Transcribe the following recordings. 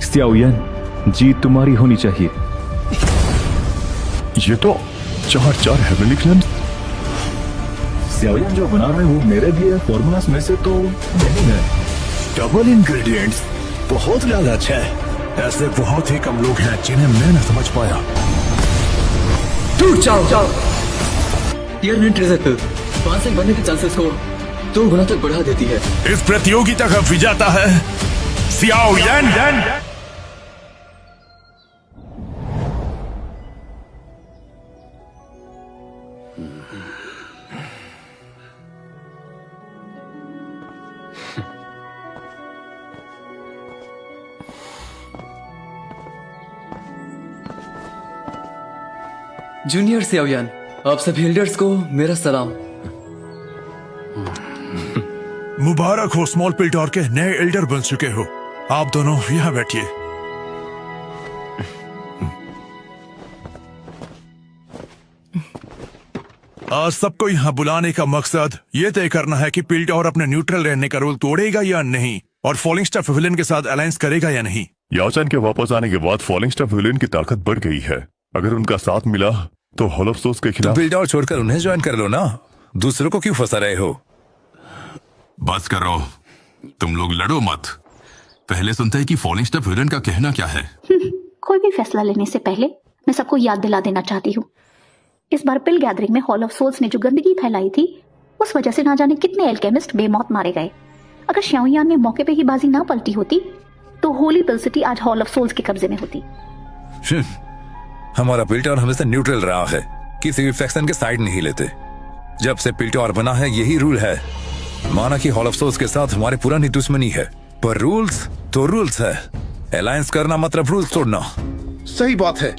सियाओयन, जीत तुम्हारी होनी चाहिए। ये तो 4 हेवनली क्लेम्स। सियाओयन जो बना रहे हो मेरे दिए फॉर्मूलास में से तो नहीं है। डबल इंग्रेडिएंट्स बहुत लालच है। ऐसे बहुत ही कम लोग हैं जिन्हें मैं न समझ पाया। टूट जाओ। टियर 9 ट्रेजर पिल 5 से बनने के चांसेस को 2 गुना तक बढ़ा देती है। इस प्रतियोगिता का विजेता है सियाओयन। जूनियर सियाओयन, आप सभी एल्डर्स को मेरा सलाम। मुबारक हो स्मॉल पिल्टोर के नए एल्डर बन चुके हो। आप दोनों यहाँ बैठिए। आज सबको यहाँ बुलाने का मकसद ये तय करना है कि पिल्टोर अपने न्यूट्रल रहने का रूल तोड़ेगा या नहीं और फॉलिंग स्टार पेविलियन के साथ अलायंस करेगा या नहीं। याओचैन के वापस आने के बाद फॉलिंग स्टार पेविलियन की ताकत बढ़ गई है। अगर उनका साथ मिला तो हॉल ऑफ सोल्स के खिलाफ पिल्टोर छोड़कर उन्हें ज्वाइन कर लो ना। दूसरों को क्यों फंसा रहे हो? बस करो, तुम लोग लड़ो मत। पहले सुनते हैं कि फॉलिंग स्टार पेविलियन का कहना क्या है। कोई भी फैसला लेने से पहले मैं सबको याद दिला देना चाहती हूँ, इस बार पिल गैदरिंग में हॉल ऑफ सोल्स ने जो गंदगी फैलाई थी उस वजह से ना जाने कितने एल्केमिस्ट बेमौत मारे गए। अगर शाओयान ने मौके पे ही बाजी ना पलटी होती तो होली पिल सिटी आज हॉल ऑफ सोल्स के कब्जे में होती। हमारा पिल्टोर हमेशा न्यूट्रल रहा है, किसी भी फैक्शन के साइड नहीं लेते। जब से पिल्टोर बना है यही रूल है। माना कि हॉल ऑफ सोल्स के साथ हमारी पुरानी दुश्मनी है, पर रूल्स तो रूल्स है। अलायंस करना मतलब रूल्स तोड़ना। सही बात है।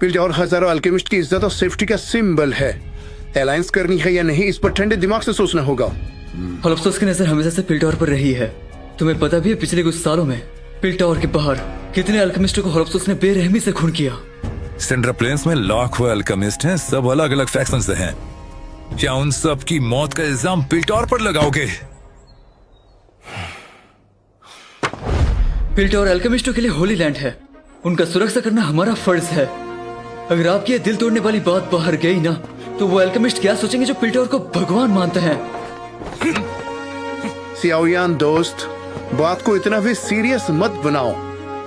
पिल्टोर हजारों अल्केमिस्ट की इज्जत और सेफ्टी का सिंबल है। अलायंस करनी है या नहीं इस पर ठंडे दिमाग से सोचना होगा। हॉल ऑफ सोल्स की नजर हमेशा से पिल्टोर पर रही है। तुम्हें पता भी है पिछले कुछ सालों में पिल्टोर के बाहर कितने अल्केमिस्टों को हॉल ऑफ सोल्स ने बेरहमी से खून किया। सेंट्रल प्लेन्स में लाखों अल्केमिस्ट हैं, सब अलग अलग फैक्शन से हैं। क्या उन सब की मौत का इल्जाम पिल्टोर पर लगाओगे? पिल्टोर अल्केमिस्टों के लिए होली लैंड है, उनका सुरक्षा करना हमारा फर्ज है। अगर आपकी ये दिल तोड़ने वाली बात बाहर गई ना तो वो अल्केमिस्ट क्या सोचेंगे जो पिल्टोर को भगवान मानते हैं। सियाओयान दोस्त, बात को इतना भी सीरियस मत बनाओ।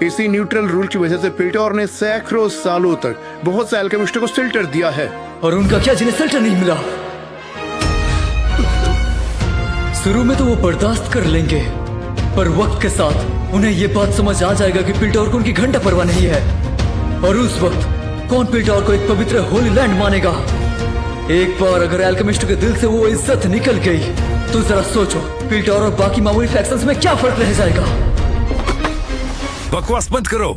इसी न्यूट्रल रूल की वजह से पिल्टोर ने सैकड़ों सालों तक बहुत से अल्केमिस्टों को शेल्टर दिया है। और उनका क्या जिन्हें शेल्टर नहीं मिला? शुरू में तो वो बर्दाश्त कर लेंगे, पर वक्त के साथ उन्हें ये बात समझ आ जाएगा कि पिल्टोर को उनकी घंटा परवाह नहीं है। और उस वक्त कौन पिल्टोर को एक पवित्र होली लैंड मानेगा? एक बार अगर अल्केमिस्टों के दिल से वो इज्जत निकल गई तो जरा सोचो पिल्टोर और बाकी मामूली फैक्शंस में क्या फर्क रह जाएगा। बकवास बंद करो,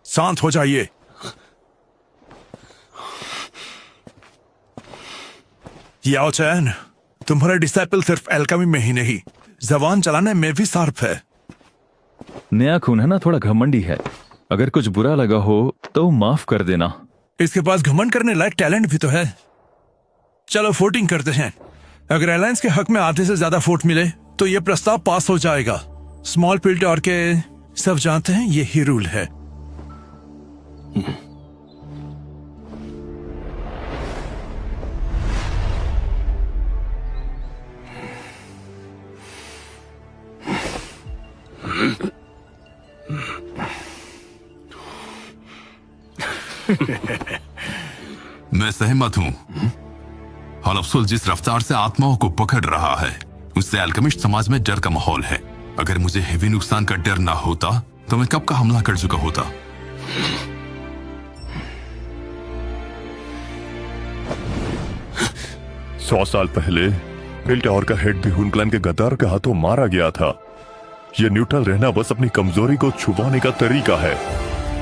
शांत हो जाइए। याओचैन, तुम्हारा डिसाइपल सिर्फ एल्केमी में ही नहीं जबान चलाने में भी शार्प है। नया खून है ना, थोड़ा घमंडी है। अगर कुछ बुरा लगा हो तो माफ कर देना। इसके पास घमंड करने लायक टैलेंट भी तो है। चलो वोटिंग करते हैं। अगर अलायंस के हक में आधे से ज्यादा वोट मिले तो ये प्रस्ताव पास हो जाएगा। स्मॉल पिल्टोर के सब जानते हैं यही रूल है। मैं सहमत हूं। हॉल ऑफ सोल्स जिस रफ्तार से आत्माओं को पकड़ रहा है उससे अल्केमिस्ट समाज में डर का माहौल है। अगर मुझे हेवी नुकसान का डर ना होता तो मैं कब का हमला कर चुका होता। सौ साल पहले पिल्टोर का हेड भी हुन क्लैन के गद्दार के हाथों मारा गया था। ये न्यूट्रल रहना बस अपनी कमजोरी को छुपाने का तरीका है।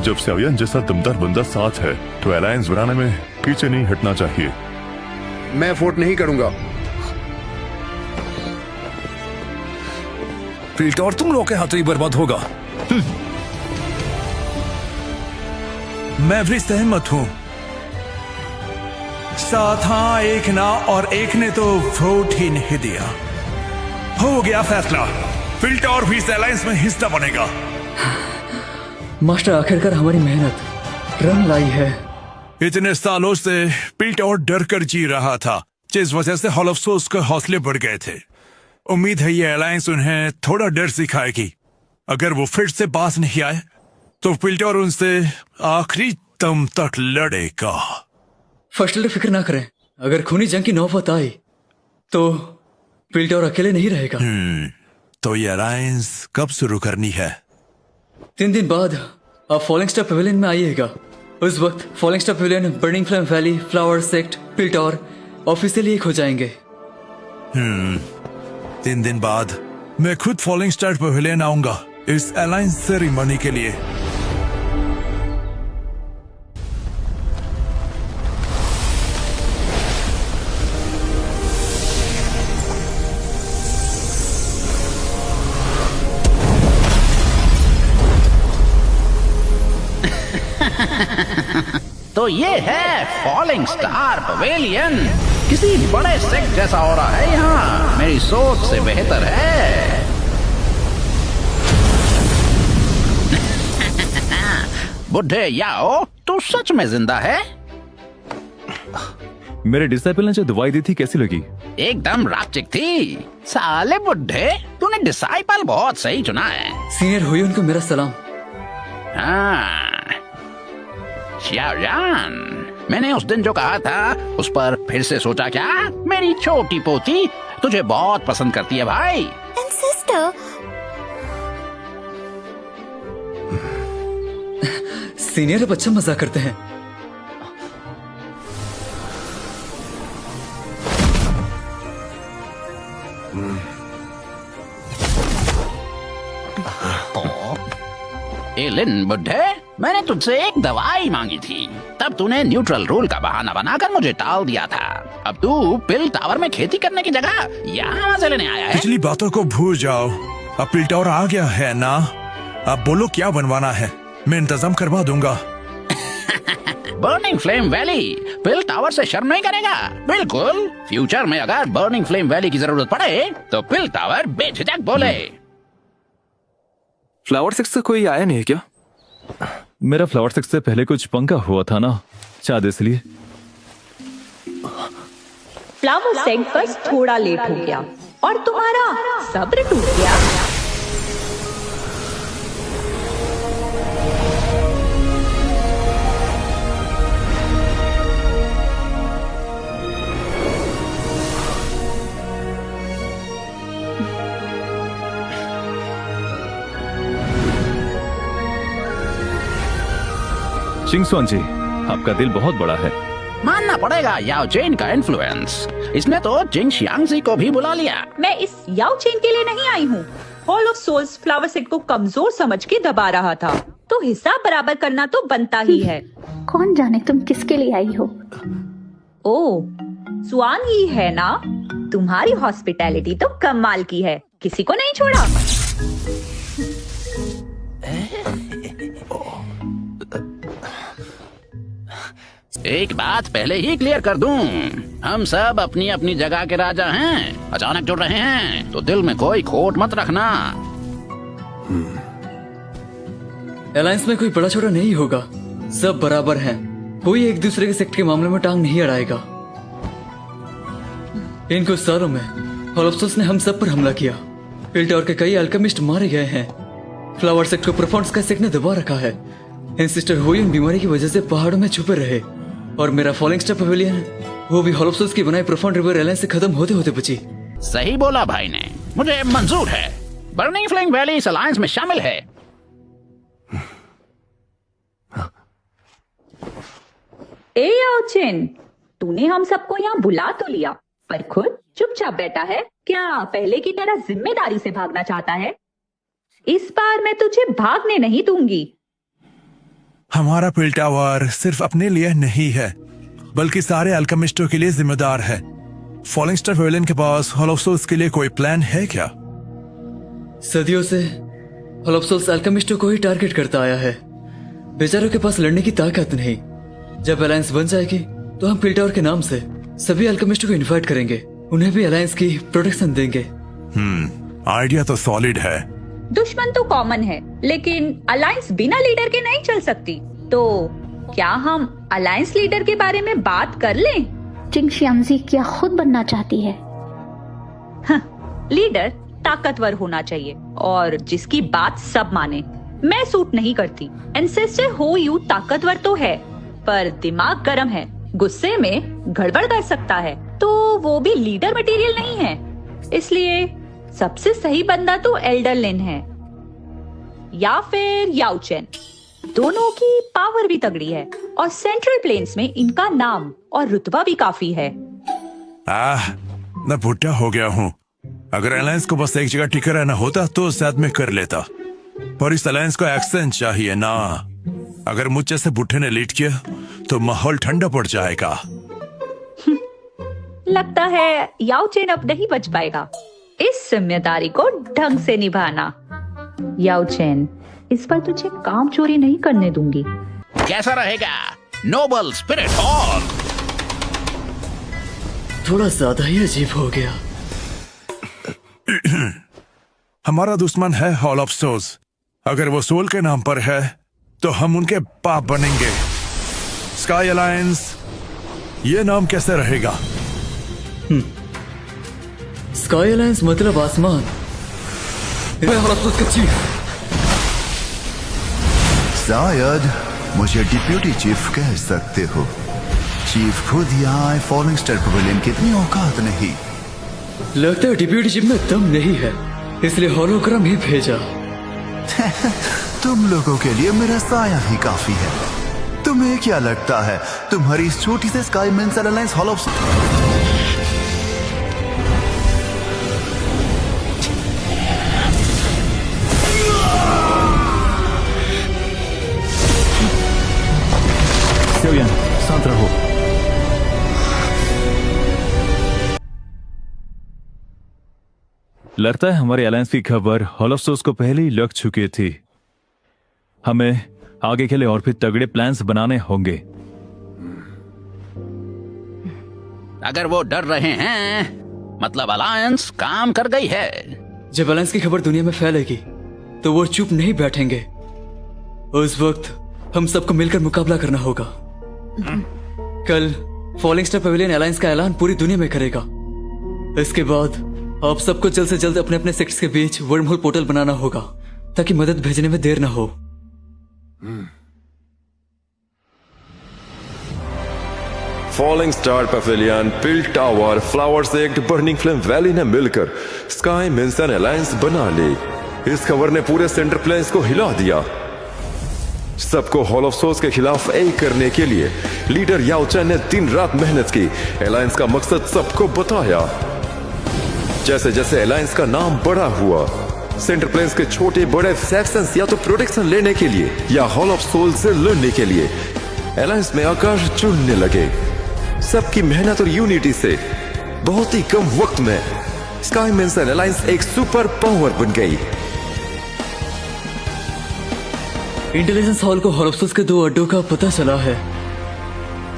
जब सियाओयन जैसा दमदार बंदा साथ है तो अलायंस बनाने में पीछे नहीं हटना चाहिए। मैं वोट नहीं करूंगा। पिल्टोर तुम लोग के हाथों ही बर्बाद होगा। मैं भी सहमत हूं। 7 हाँ 1 ना और 1 ने तो वोट ही नहीं दिया। हो गया फैसला, पिल्टोर भी इस अलायंस में हिस्सा बनेगा। मास्टर, आखिरकार हमारी मेहनत रंग लाई है। इतने सालों से पिल्टोर डर कर जी रहा था, जिस वजह से हॉल ऑफ सोल्स के हौसले बढ़ गए थे। उम्मीद है ये अलायंस उन्हें थोड़ा डर सिखाएगी। अगर वो फिर से पास नहीं आए तो पिल्टोर उनसे आखिरी दम तक लड़ेगा। फर्स्ट लेडी फिक्र ना करें, अगर खूनी जंग की नौबत आई तो पिल्टोर अकेले नहीं रहेगा। तो ये अलायंस कब शुरू करनी है? 3 दिन बाद आप फॉलिंग स्टार पवेलियन में आइएगा। उस वक्त falling star pavilion, burning flame valley, flower sect, पिल्टोर ऑफिशियली एक हो जाएंगे। 3 दिन बाद मैं खुद फॉलिंग स्टार पवेलियन आऊंगा इस अलायंस सेरेमनी के लिए। तो ये है फॉलिंग स्टार पवेलियन। किसी बड़े सेक्ट जैसा हो रहा है यहाँ, मेरी सोच से बेहतर है। बुढ़े याओ, तू सच में जिंदा है? मेरे डिसाइपल ने जो दवाई दी थी कैसी लगी? एकदम राचिक थी। साले बुढ़े, तूने डिसाइपल बहुत सही चुना है। सीनियर हुई उनको मेरा सलाम। हाँ, शाओजान, मैंने उस दिन जो कहा था उस पर फिर से सोचा क्या? मेरी छोटी पोती तुझे बहुत पसंद करती है भाई। एंड सिस्टर, सीनियर अब अच्छा मजाक करते हैं। एलिन बुड्ढे, मैंने तुझसे एक दवाई मांगी थी, तब तूने न्यूट्रल रूल का बहाना बनाकर मुझे टाल दिया था। अब तू पिल टावर में खेती करने की जगह यहाँ मजे लेने आया है। पिछली बातों को भूल जाओ, अब पिल टावर आ गया है ना। अब बोलो क्या बनवाना है, मैं इंतजाम करवा दूंगा। बर्निंग फ्लेम वैली पिल टावर से शर्म नहीं करेगा? बिल्कुल। फ्यूचर में अगर बर्निंग फ्लेम वैली की जरूरत पड़े तो पिल टावर बेझिझक बोले। फ्लावर सिक्स से कोई आया नहीं क्या? मेरा फ्लावर सिक्स से पहले कुछ पंखा हुआ था ना, शायद इसलिए। फ्लावर सेक्ट बस थोड़ा लेट हो गया और तुम्हारा सब्र टूट गया। शिंगसुआन जी, आपका दिल बहुत बड़ा है। मानना पड़ेगा याओ चेन का इन्फ्लुएंस। इसने तो जिंग शियांगजी को भी बुला लिया। मैं इस याओ चेन के लिए नहीं आई हूँ। Hall of souls flower sect को कमजोर समझ के दबा रहा था, तो हिसाब बराबर करना तो बनता ही है। कौन जाने तुम किसके लिए आई हो? ओ, सुआन ही है ना? तुम्हारी हॉस्पिटैलिटी तो कमाल की है, किसी को नहीं छोड़ा। एक बात पहले ही क्लियर कर दूं, हम सब अपनी अपनी जगह के राजा हैं। अचानक जुड़ रहे हैं तो दिल में कोई खोट मत रखना। अलायंस में कोई बड़ा छोटा नहीं होगा, सब बराबर हैं। कोई एक दूसरे के सेक्ट के मामले में टांग नहीं अड़ाएगा। इन कुछ सालों में हॉल ऑफ सोल्स ने हम सब पर हमला किया। पिल टावर के कई अल्केमिस्ट मारे गए हैं। फ्लावर सेक्ट को प्रोफॉन्स का सेक्ट ने दबा रखा है। इन सिस्टर हुइन बीमारी की वजह से पहाड़ों में छुपे रहे, और मेरा फॉलिंग स्टार पवेलियन वो भी हॉल ऑफ सोल्स की बनाई प्रोफाउंड रिवर अलायंस से खत्म होते होते बची। सही बोला भाई ने, मुझे मंजूर है। बर्निंग फ्लेम वैली इस अलायंस में शामिल है। ए याओ चेन, तूने हम सबको यहाँ बुला तो लिया, पर खुद चुपचाप बैठा है। क्या पहले की तरह जिम्मेदारी से भागना चाहता है? इस बार मैं तुझे भागने नहीं दूंगी। हमारा पिल टावर सिर्फ अपने लिए नहीं है, बल्कि सारे अल्केमिस्टों के लिए जिम्मेदार है। फॉलिंग स्टार पवेलियन के पास हॉल ऑफ सोल्स के लिए कोई प्लान है क्या? सदियों से हॉल ऑफ सोल्स अल्केमिस्टों को ही टारगेट करता आया है। बेचारों के पास लड़ने की ताकत नहीं। जब अलायंस बन जाएगी तो हम पिल टावर के नाम से सभी अल्केमिस्टों को इनवाइट करेंगे, उन्हें भी अलायंस की प्रोटेक्शन देंगे। आइडिया तो सॉलिड है, दुश्मन तो कॉमन है, लेकिन अलायंस बिना लीडर के नहीं चल सकती। तो क्या हम अलायंस लीडर के बारे में बात कर लें? जिंग शियांजी क्या खुद बनना चाहती है? लीडर ताकतवर होना चाहिए और जिसकी बात सब माने। मैं सूट नहीं करती। एंसेस्टर हो यू ताकतवर तो है, पर दिमाग गर्म है, गुस्से में गड़बड़ कर सकता है, तो वो भी लीडर मटेरियल नहीं है। इसलिए सबसे सही बंदा तो एल्डर लिन है या फिर याओ चेन। दोनों की पावर भी तगड़ी है और सेंट्रल प्लेन्स में इनका नाम और रुतबा भी काफी है। मैं भुट्टा हो गया हूँ। अगर अलायंस को बस एक जगह टिका रहना होता तो शायद मैं कर लेता, पर इस अलायंस को एक्शन चाहिए ना। अगर मुझ जैसे बुढ़े ने लीड किया तो माहौल ठंडा पड़ जाएगा। लगता है याओ चेन अब नहीं बच पाएगा। इस जिम्मेदारी को ढंग से निभाना। याओ चेन, इस पर तुझे काम चोरी नहीं करने दूंगी। कैसा रहेगा नोबल स्पिरिट हॉल? थोड़ा ज्यादा ही अजीब हो गया। हमारा दुश्मन है हॉल ऑफ सोल्स। अगर वो सोल के नाम पर है तो हम उनके बाप बनेंगे। स्काई अलायंस, ये नाम कैसे रहेगा? स्काई अलायंस मतलब आसमान। मैं हॉल ऑफ सोल्स का चीफ। शायद मुझे डिप्यूटी चीफ कह सकते हो। चीफ खुद यहाँ आए, फॉलिंग स्टार पवेलियन की इतनी औकात नहीं। लगता है डिप्यूटी चीफ में दम नहीं है, इसलिए होलोग्राम ही भेजा। तुम लोगों के लिए मेरा साया ही काफी है। तुम्हें क्या लगता है तुम्हारी इस छोटी से sky men's alliance hall of सेवियन, शांत रहो। लगता है हमारे अलायंस की खबर हॉल ऑफ सोल्स को पहले ही लग चुकी थी। हमें आगे के लिए और भी तगड़े प्लान्स बनाने होंगे। अगर वो डर रहे हैं मतलब अलायंस काम कर गई है। जब अलायंस की खबर दुनिया में फैलेगी तो वो चुप नहीं बैठेंगे। उस वक्त हम सबको मिलकर मुकाबला करना होगा। कल फॉलिंग स्टार पवेलियन अलायंस का ऐलान पूरी दुनिया में करेगा। इसके बाद आप सबको जल्द से जल्द अपने अपने सेक्टर्स के बीच वर्म होल पोर्टल बनाना होगा ताकि मदद भेजने में देर ना हो। Falling star pavilion, pill tower, flowers act, burning flame valley ने मिलकर स्काई मेंसन अलायंस बना ली। इस खबर ने पूरे सेंटर प्लेन्स को हिला दिया। सबको हॉल ऑफ सोल्स के खिलाफ एक करने के लिए लीडर याओ चेन ने दिन रात मेहनत की। अलायंस का मकसद सबको बताया। जैसे जैसे अलायंस का नाम बड़ा हुआ, सेंटर प्लेन्स के छोटे बड़े सेक्शंस या तो प्रोटेक्शन लेने के लिए या हॉल ऑफ सोल से लड़ने के लिए अलायंस में आकाश चुनने लगे। सबकी मेहनत और यूनिटी से बहुत ही कम वक्त में स्काई मेंसन अलायंस एक सुपर पावर बन गई। इंटेलिजेंस हॉल को हॉल ऑफ सोल्स के 2 अड्डों का पता चला है,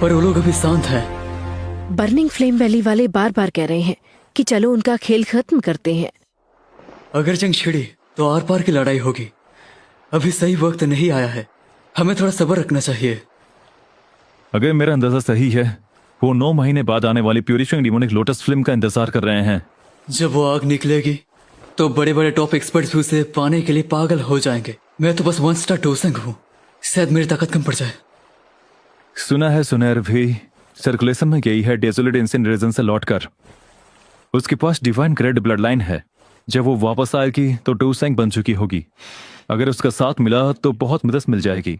पर वो लोग अभी शांत हैं। बर्निंग फ्लेम वैली वाले बार बार कह रहे हैं कि चलो उनका खेल खत्म करते हैं। अगर जंग छिड़ी तो आर पार की लड़ाई होगी। अभी सही वक्त नहीं आया है, हमें थोड़ा सब्र रखना चाहिए। अगर मेरा अंदाजा सही है, वो 9 महीने बाद आने वाली प्यूरिफाइंग डिमोनिक लोटस फिल्म का इंतजार कर रहे हैं। जब वो आग निकलेगी तो बड़े बड़े टॉप एक्सपर्ट्स भी उसे पाने के लिए पागल हो जाएंगे। मैं तो बस 1 स्टार टोसेंग हूँ, शायद मेरी ताकत कम पड़ जाए। सुना है सुनैर भी सर्कुलेशन में गई है डेजोलेट एंशिएंट रीजन से लौटकर। उसके पास डिवाइन ग्रेड ब्लड लाइन है। जब वो वापस आएगी तो टोसेंग बन चुकी होगी। अगर उसका साथ मिला तो बहुत मदद मिल जाएगी।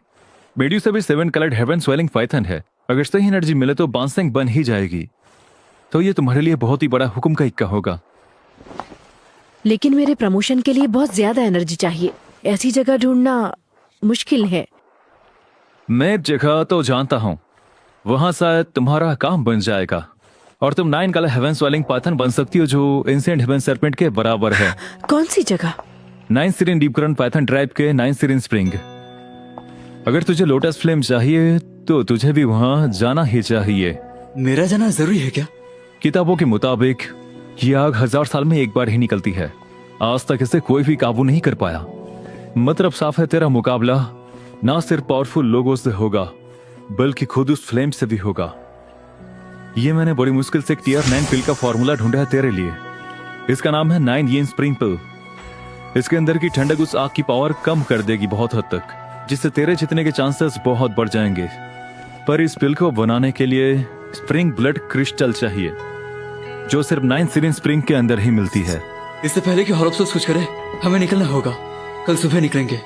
मेड्यूसा से भी 7 कलर्ड हेवन स्वेलिंग पाइथन है। अगर सही एनर्जी मिले तो बांसेंग बन ही जाएगी। तो ये तुम्हारे लिए बहुत ही बड़ा हुक्म का इक्का होगा। लेकिन मेरे प्रमोशन के लिए बहुत ज्यादा एनर्जी चाहिए। ऐसी जगह ढूंढना मुश्किल है। मैं जगह तो जानता हूँ, वहां शायद तुम्हारा काम बन जाएगा और तुम 9 कलर हेवन स्वेलिंग पाइथन बन सकती हो जो एंशिएंट हेवन सर्पेंट के बराबर है। कौन सी जगह? 9 serene deep current python tribe के 9 सीरीन स्प्रिंग। अगर तुझे लोटस फ्लेम चाहिए तो तुझे भी वहां जाना ही चाहिए। मेरा जाना जरूरी है क्या? किताबों के मुताबिक ये आग 1000 साल में एक बार ही निकलती है। आज तक इसे कोई भी काबू नहीं कर पाया। मतलब साफ है, तेरा मुकाबला ना सिर्फ पावरफुल लोगों से होगा बल्कि खुद उस फ्लेम से भी होगा। ये मैंने बड़ी मुश्किल से एक टियर 9 पिल का फॉर्मूला ढूंढा है तेरे लिए। इसका नाम है 9 येन स्प्रिंग पिल। इसके अंदर की ठंडक उस आग की पावर कम कर देगी बहुत हद तक, जिससे तेरे जीतने के चांसेस बहुत बढ़ जाएंगे। पर इस पिल को बनाने के लिए स्प्रिंग ब्लड क्रिस्टल चाहिए, जो सिर्फ 9 सीरीन स्प्रिंग के अंदर ही मिलती है। इससे पहले कि हॉरप्सोस कुछ करे, हमें निकलना होगा। कल सुबह निकलेंगे।